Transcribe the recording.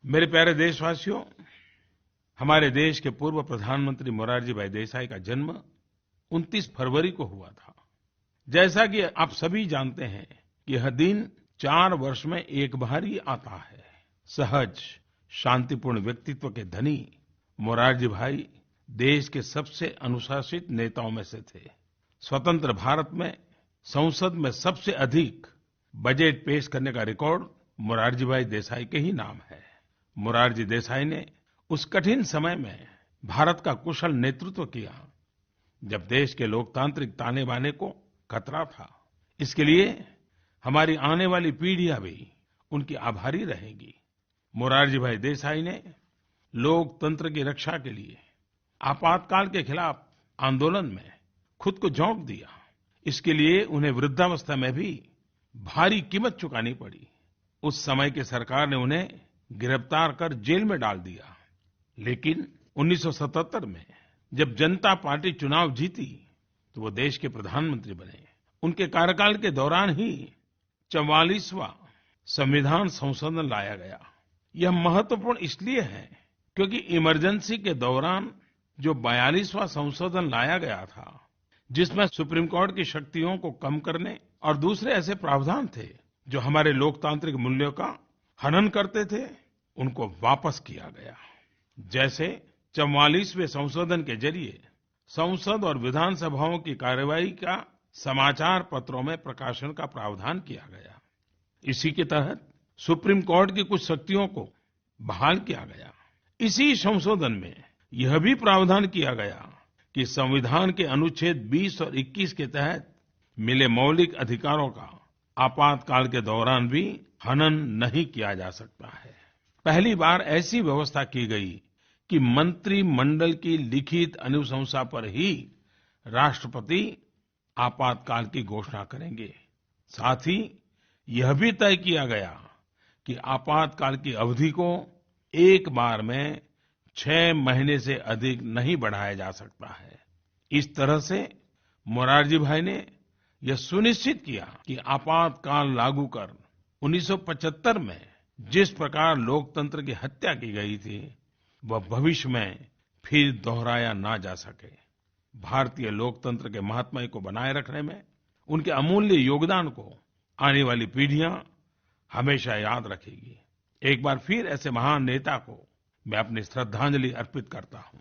मेरे प्यारे देशवासियों, हमारे देश के पूर्व प्रधानमंत्री मोरारजी भाई देसाई का जन्म 29 फरवरी को हुआ था। जैसा कि आप सभी जानते हैं कि यह दिन 4 वर्ष में एक बार ही आता है। सहज, शांतिपूर्ण व्यक्तित्व के धनी मोरारजी भाई देश के सबसे अनुशासित नेताओं में से थे। स्वतंत्र भारत में संसद में सबसे अधिक बजट पेश करने का रिकॉर्ड मोरारजी भाई देसाई के ही नाम है। मोरारजी देसाई ने उस कठिन समय में भारत का कुशल नेतृत्व किया जब देश के लोकतांत्रिक ताने बाने को खतरा था। इसके लिए हमारी आने वाली पीढ़ियां भी उनकी आभारी रहेंगी। मोरारजी भाई देसाई ने लोकतंत्र की रक्षा के लिए आपातकाल के खिलाफ आंदोलन में खुद को झोंक दिया। इसके लिए उन्हें वृद्धावस्था में भी भारी कीमत चुकानी पड़ी। उस समय की सरकार ने उन्हें गिरफ्तार कर जेल में डाल दिया। लेकिन 1977 में जब जनता पार्टी चुनाव जीती तो वो देश के प्रधानमंत्री बने। उनके कार्यकाल के दौरान ही 44वां संविधान संशोधन लाया गया। यह महत्वपूर्ण इसलिए है क्योंकि इमरजेंसी के दौरान जो 42वां संशोधन लाया गया था, जिसमें सुप्रीम कोर्ट की शक्तियों को कम करने और दूसरे ऐसे प्रावधान थे जो हमारे लोकतांत्रिक मूल्यों का हनन करते थे, उनको वापस किया गया। जैसे 44वें संशोधन के जरिए संसद और विधानसभाओं की कार्यवाही का समाचार पत्रों में प्रकाशन का प्रावधान किया गया। इसी के तहत सुप्रीम कोर्ट की कुछ शक्तियों को बहाल किया गया। इसी संशोधन में यह भी प्रावधान किया गया कि संविधान के अनुच्छेद 20 और 21 के तहत मिले मौलिक अधिकारों का आपातकाल के दौरान भी हनन नहीं किया जा सकता है। पहली बार ऐसी व्यवस्था की गई कि मंत्रिमंडल की लिखित अनुशंसा पर ही राष्ट्रपति आपातकाल की घोषणा करेंगे। साथ ही यह भी तय किया गया कि आपातकाल की अवधि को एक बार में 6 महीने से अधिक नहीं बढ़ाया जा सकता है। इस तरह से मोरारजी भाई ने यह सुनिश्चित किया कि आपातकाल लागू कर 1975 में जिस प्रकार लोकतंत्र की हत्या की गई थी, वह भविष्य में फिर दोहराया ना जा सके। भारतीय लोकतंत्र के महात्म्य को बनाए रखने में उनके अमूल्य योगदान को आने वाली पीढ़ियां हमेशा याद रखेगी। एक बार फिर ऐसे महान नेता को मैं अपनी श्रद्धांजलि अर्पित करता हूं।